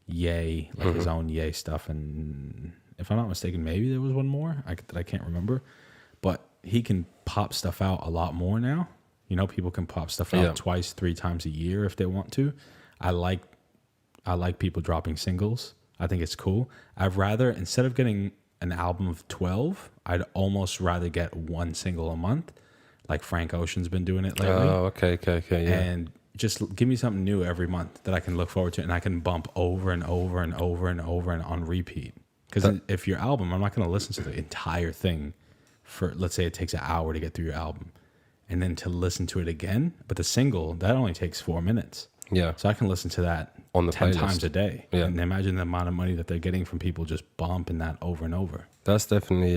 Ye, like his own Ye stuff, and if I'm not mistaken, maybe there was one more that I can't remember. But he can pop stuff out a lot more now. You know, people can pop stuff out 2, 3 times a year if they want to. I like people dropping singles. I think it's cool. I'd rather, instead of getting an album of 12, I'd almost rather get 1 single a month, like Frank Ocean's been doing it lately. Oh, okay, yeah. And just give me something new every month that I can look forward to, and I can bump over and over and over and over and on repeat. Because if your album, I'm not going to listen to the entire thing for, let's say it takes an hour to get through your album, and then to listen to it again. But the single, that only takes 4 minutes. Yeah. So I can listen to that on the 10 playlist. times a day. Yeah. And imagine the amount of money that they're getting from people just bumping that over and over. That's definitely,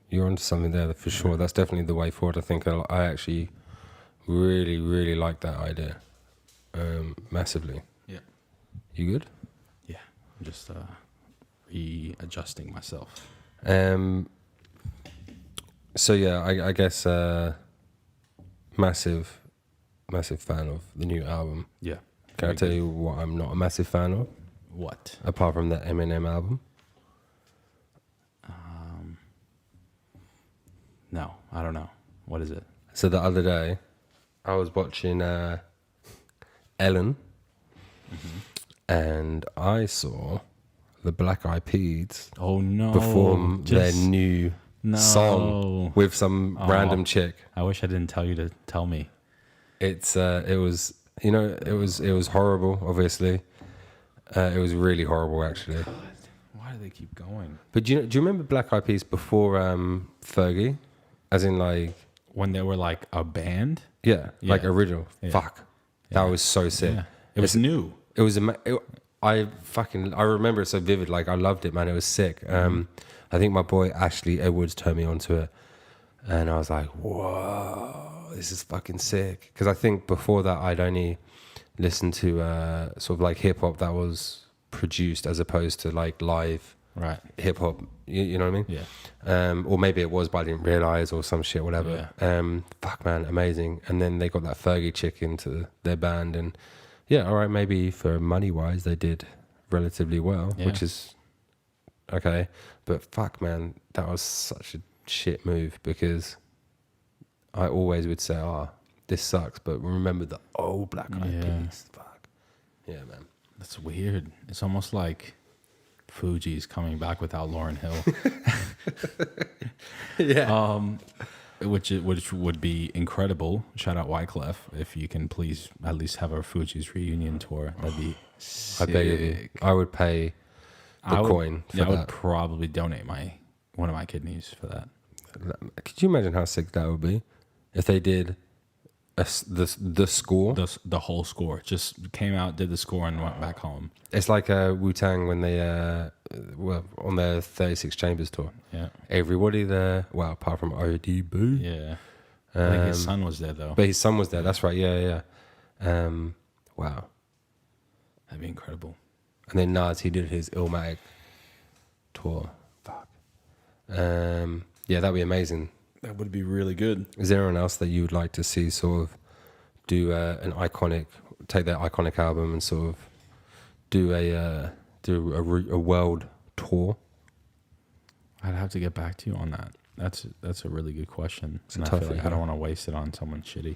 you're onto something there for sure. That's definitely the way forward. I think I actually really, really like that idea, massively. Yeah. You good? Yeah. I'm just readjusting myself. So yeah, I guess massive fan of the new album. Yeah. Can I tell you what I'm not a massive fan of? What? Apart from the Eminem album? No, I don't know. What is it? So the other day, I was watching Ellen, and I saw the Black Eyed Peas perform their new song with some random chick. I wish I didn't tell you to tell me. It was horrible, obviously. It was really horrible, actually. God, why do they keep going? But do you remember Black Eyed Peas before Fergie? As in, like, when they were like a band? Yeah, like original. Yeah. Fuck. That was so sick. Yeah. It was new. It was I remember it so vivid. Like, I loved it, man. It was sick. I think my boy Ashley Edwards turned me onto it, and I was like, whoa, this is fucking sick. Because I think before that I'd only listened to sort of like hip hop that was produced as opposed to like live hip hop. You know what I mean? Yeah. Or maybe it was, but I didn't realize, or some shit, whatever. Yeah. Fuck, man, amazing. And then they got that Fergie chick into their band, and yeah, all right, maybe for money wise they did relatively well, which is okay. But fuck, man, that was such a shit move, because I always would say, this sucks, but remember the old Black Eyed Peas. Fuck. Yeah, man. That's weird. It's almost like Fuji's coming back without Lauryn Hill. Yeah. Which would be incredible. Shout out Wyclef. If you can please at least have our Fuji's reunion tour, that'd be sick. I beg of you. I would pay the coin for that. I would probably donate one of my kidneys for that. Could you imagine how sick that would be if they did the score? The whole score just came out, did the score, and went back home. It's like Wu-Tang when they were on their 36 Chambers tour. Yeah. Everybody there, well, apart from ODB. Yeah. I think his son was there, though. But his son was there. That's right. Yeah. Wow. That'd be incredible. And then Nas, he did his Illmatic tour. Fuck. Yeah, that'd be amazing. That would be really good. Is there anyone else that you would like to see sort of do take their iconic album and sort of do a world tour? I'd have to get back to you on that. That's a really good question. And I tough feel like one, I don't want to waste it on someone shitty.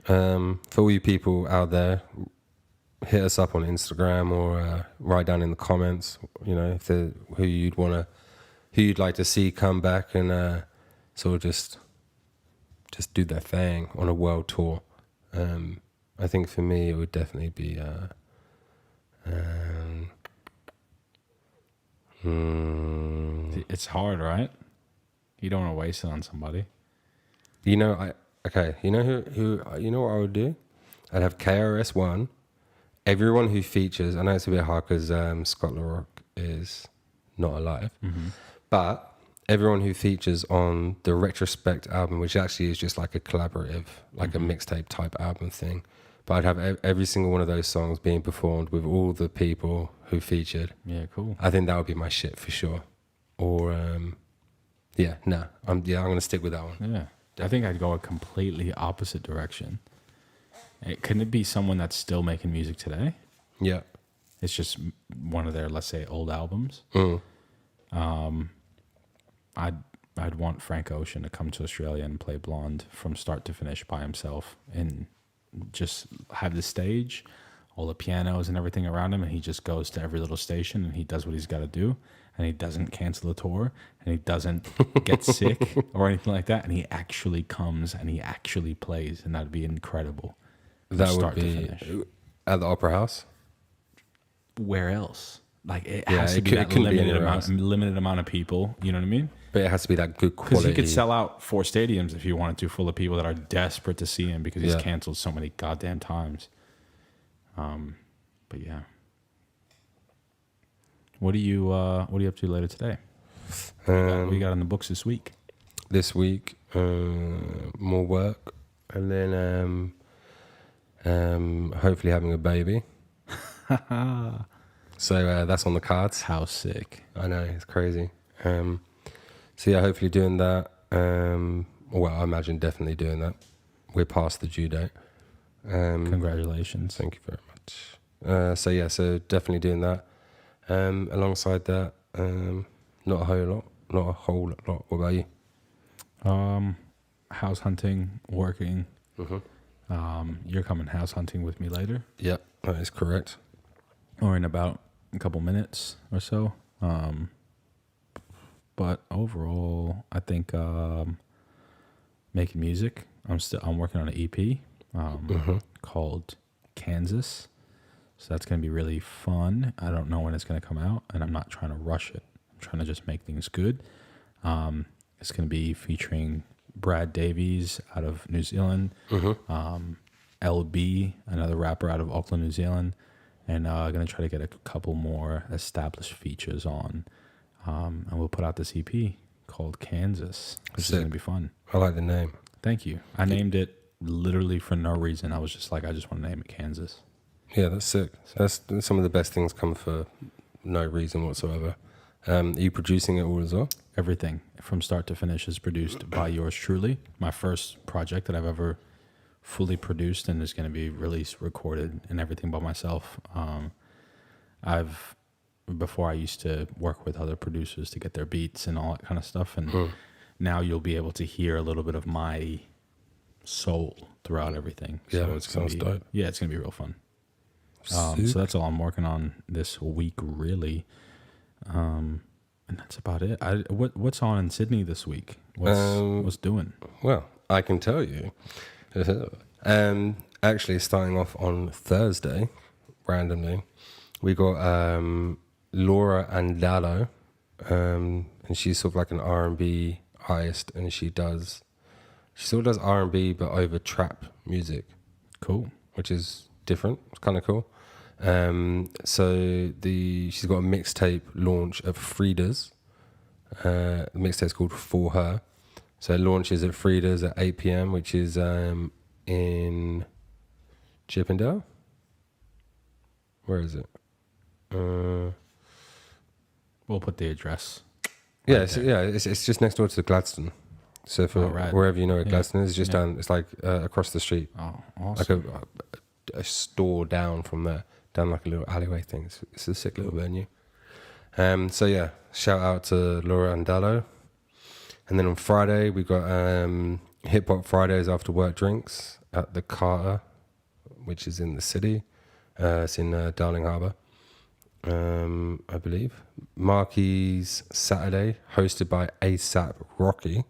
For all you people out there, hit us up on Instagram or write down in the comments, you know, if who you'd like to see come back and sort of just do their thing on a world tour. I think for me it would definitely be It's hard, right? You don't want to waste it on somebody. you know who you know what I would do? I'd have KRS-One, everyone who features. I know it's a bit hard because Scott LaRock is not alive, but everyone who features on the Retrospect album, which actually is just like a collaborative, like a mixtape type album thing. But I'd have every single one of those songs being performed with all the people who featured. Yeah, cool. I think that would be my shit for sure. Or, I'm going to stick with that one. Yeah. I think I'd go a completely opposite direction. Couldn't it be someone that's still making music today? Yeah. It's just one of their, let's say, old albums. I'd want Frank Ocean to come to Australia and play Blonde from start to finish by himself and just have the stage, all the pianos and everything around him, and he just goes to every little station and he does what he's got to do, and he doesn't cancel the tour and he doesn't get sick or anything like that, and he actually comes and he actually plays, and that'd be incredible. That would be at the Opera House. Where else? Like it has to be that limited amount of people. You know what I mean? But it has to be that good quality. Because he could sell out 4 stadiums if he wanted to, full of people that are desperate to see him because he's canceled so many goddamn times. But yeah. What are you up to later today? What you got in the books this week? This week, more work, and then hopefully having a baby. So that's on the cards. How sick. I know, it's crazy. So yeah, hopefully doing that. Well, I imagine definitely doing that. We're past the due date. Congratulations. Thank you very much. So definitely doing that. Alongside that, not a whole lot. What about you? House hunting, working. You're coming house hunting with me later. Yep, that is correct. Or in about a couple minutes or so. But overall, I think making music. I'm working on an EP called Kansas. So that's going to be really fun. I don't know when it's going to come out, and I'm not trying to rush it. I'm trying to just make things good. It's going to be featuring Brad Davies out of New Zealand, LB, another rapper out of Auckland, New Zealand, and I'm going to try to get a couple more established features on. And we'll put out this EP called Kansas, which is going to be fun. I like the name. Thank you. I named it literally for no reason. I was just like, I just want to name it Kansas. Yeah, that's sick. That's some of the best things come for no reason whatsoever. Are you producing it all as well? Everything from start to finish is produced by yours truly. My first project that I've ever fully produced and is going to be released, recorded, and everything by myself. Before I used to work with other producers to get their beats and all that kind of stuff, and now you'll be able to hear a little bit of my soul throughout everything. Yeah, so it's sounds dope. Yeah, it's gonna be real fun. So that's all I'm working on this week, really, and that's about it. What's on in Sydney this week? What's doing? Well, I can tell you. Actually, starting off on Thursday, randomly, we got Laura Andallo, and she's sort of like an R&B artist, and she still does R&B but over trap music. Cool. Which is different. It's kind of cool. So she's got a mixtape launch at Frida's. The mixtape's called For Her. So it launches at Frida's at 8 p.m, which is in Chippendale. Where is it? We'll put the address. Yeah, it's just next door to the Gladstone. So for wherever you know where Gladstone is, it's just down. It's like across the street. Oh, awesome. Like a store down from there, down like a little alleyway thing. It's a sick little venue. So yeah, shout out to Laura Andallo. And then on Friday we got Hip Hop Fridays after work drinks at the Carter, which is in the city. It's in Darling Harbour, I believe. Marquis Saturday, hosted by ASAP Rocky.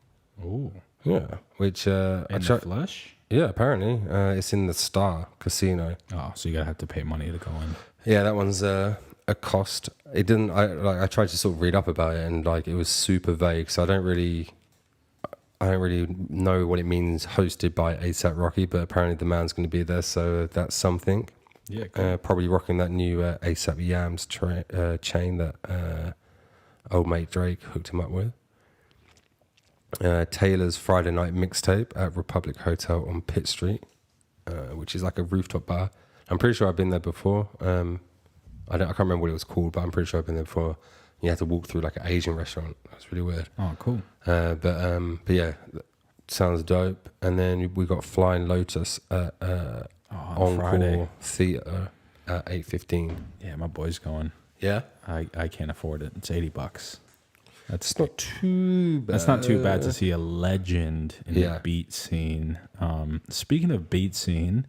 Ooh. Yeah, which in the flesh? Yeah, apparently it's in the Star Casino. Oh, so you gotta have to pay money to go in. Yeah, that one's a cost. It didn't. I tried to sort of read up about it, and like it was super vague. So I don't really know what it means. Hosted by ASAP Rocky, but apparently the man's going to be there, so that's something. Yeah, cool. Probably rocking that new ASAP Yams chain that old mate Drake hooked him up with. Taylor's Friday night mixtape at Republic Hotel on Pitt Street, which is like a rooftop bar. I'm pretty sure I've been there before. I can't remember what it was called, but I'm pretty sure I've been there before. You had to walk through like an Asian restaurant. That's really weird. Oh, cool. But yeah, sounds dope. And then we got Flying Lotus at on Friday Theatre at 8:15. Yeah, my boy's going. Yeah, I can't afford it. It's $80. That's not too bad. That's not too bad to see a legend in the beat scene. Speaking of beat scene,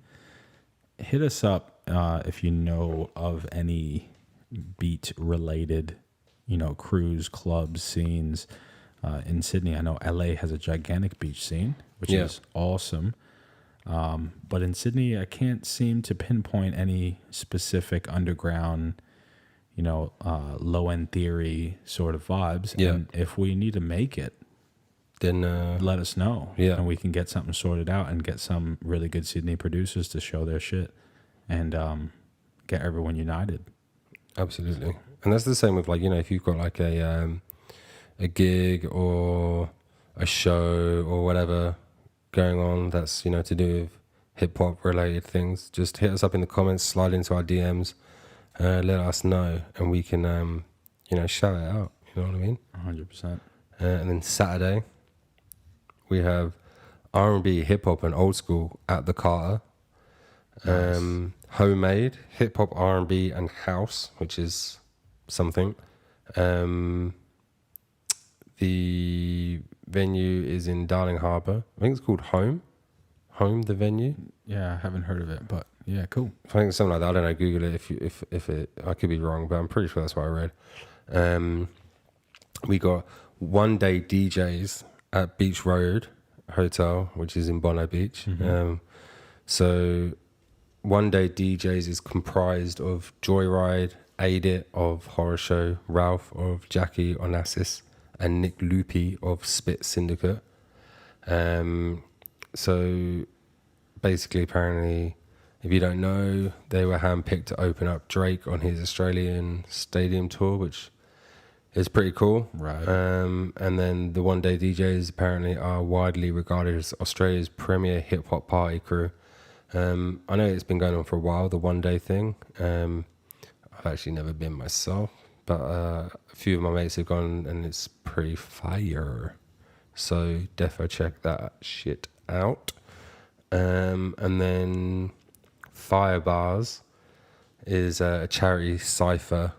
hit us up if you know of any beat related, crews, clubs, scenes in Sydney. I know LA has a gigantic beach scene, which is awesome. But in Sydney, I can't seem to pinpoint any specific underground, low end theory sort of vibes. Yeah. And if we need to make it, then let us know. Yeah. And we can get something sorted out and get some really good Sydney producers to show their shit and get everyone united. Absolutely. And that's the same with if you've got like a gig or a show or whatever going on that's to do with hip hop related things, just hit us up in the comments, slide into our DMs, let us know, and we can shout it out. You know what I mean? 100%. And then Saturday we have R&B, hip hop, and old school at the Carter. Nice. Homemade hip hop, R&B, and house, which is something. The venue is in Darling Harbour. I think it's called Home, the venue. Yeah, I haven't heard of it, but yeah, cool. I think it's something like that. I don't know. Google it if it. I could be wrong, but I'm pretty sure that's what I read. We got one day DJs at Beach Road Hotel, which is in Bondi Beach. Mm-hmm. So one day DJs is comprised of Joyride, Aidit of Horror Show, Ralph of Jackie Onassis, and Nick Loopy of Spit Syndicate. So basically, apparently, if you don't know, they were handpicked to open up Drake on his Australian stadium tour, which is pretty cool. Right. And then the one day DJs apparently are widely regarded as Australia's premier hip hop party crew. I know it's been going on for a while, the one day thing. I've actually never been myself, but a few of my mates have gone and it's pretty fire. So defo check that shit out. And then Fire Bars is a charity cypher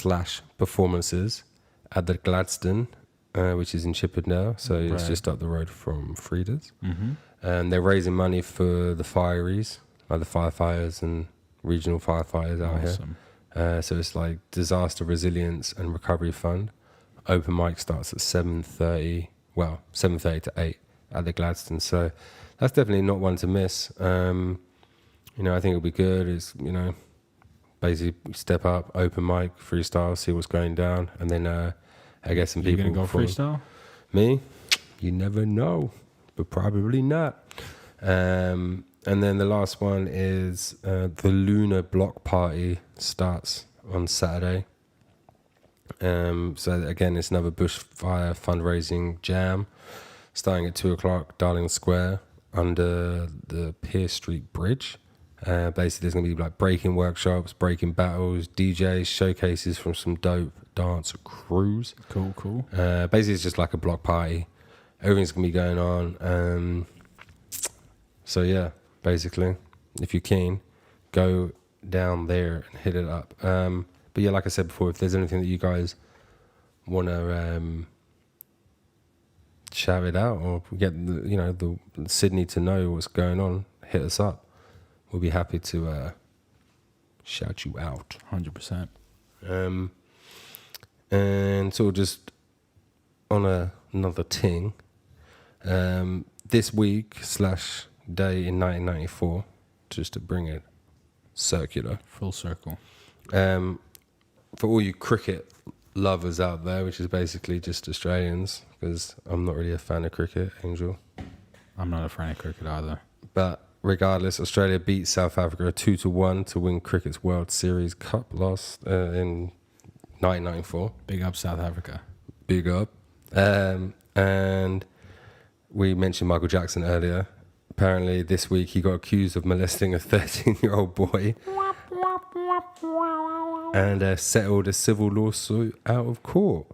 / performances at the Gladstone, which is in Chippendale. So it's just up the road from Frida's. Mm-hmm. And they're raising money for the fireys, like the firefighters and regional firefighters out here. So it's like Disaster Resilience and Recovery Fund. Open mic starts at 7:30 to 8 at the Gladstone. So that's definitely not one to miss. I think it'll be good. It's, basically step up, open mic, freestyle, see what's going down. And then I guess some people... You going to go freestyle? Me? You never know, but probably not. And then the last one is the Lunar Block Party starts on Saturday. So again, it's another bushfire fundraising jam starting at 2:00, Darling Square under the Pier Street Bridge. Basically, there's going to be like breaking workshops, breaking battles, DJs, showcases from some dope dance crews. Cool. Basically, it's just like a block party. Everything's going to be going on. So yeah, basically, if you're keen, go down there and hit it up. But yeah, like I said before, if there's anything that you guys want to shout it out or get the Sydney to know what's going on, hit us up. We'll be happy to shout you out. 100%. And so just on another ting, this week / day in 1994, just to bring it circular. Full circle. For all you cricket lovers out there, which is basically just Australians, because I'm not really a fan of cricket, Angel. I'm not a fan of cricket either. But regardless, Australia beat South Africa 2-1 to win cricket's World Series Cup loss in 1994. Big up South Africa. Big up. And we mentioned Michael Jackson earlier. Apparently this week he got accused of molesting a 13-year-old boy and settled a civil lawsuit out of court.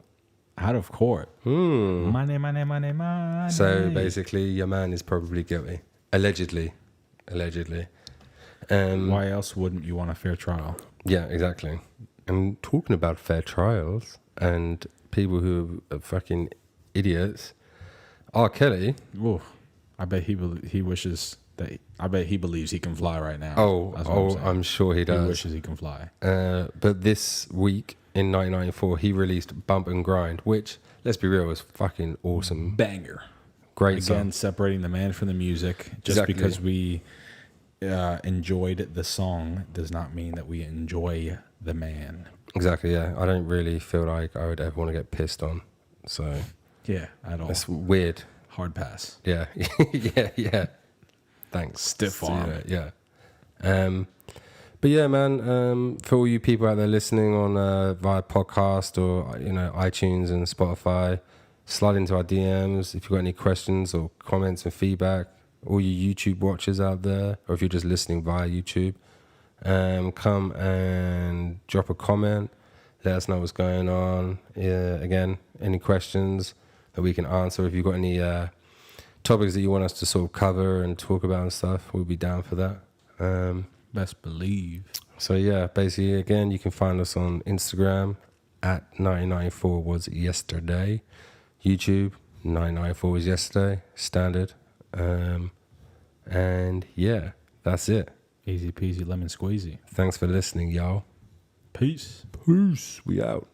Out of court? Money. So basically your man is probably guilty. Allegedly. Why else wouldn't you want a fair trial? Yeah, exactly. And talking about fair trials and people who are fucking idiots, R. Kelly. Ooh, I bet he wishes that. I bet he believes he can fly right now. I'm sure he does. He wishes he can fly. But this week in 1994, he released "Bump and Grind," which, let's be real, was fucking awesome. Banger. Great Again, song. separating the man from the music. Just Exactly. because we enjoyed the song does not mean that we enjoy the man. Exactly, yeah. I don't really feel like I would ever want to get pissed on. So Yeah, at all. that's weird. Hard pass. Yeah. yeah. Thanks. Stiff See arm. you there. Yeah. But yeah, man, for all you people out there listening on via podcast or iTunes and Spotify, slide into our DMs if you've got any questions or comments and feedback. All you YouTube watchers out there, or if you're just listening via YouTube, come and drop a comment. Let us know what's going on. Yeah, again, any questions that we can answer. If you've got any topics that you want us to sort of cover and talk about and stuff, we'll be down for that. Best believe. So yeah, basically, again, you can find us on Instagram at 1994 was yesterday. YouTube, 1994 was yesterday, standard. And yeah, that's it. Easy peasy lemon squeezy. Thanks for listening, y'all. Peace. Peace. We out.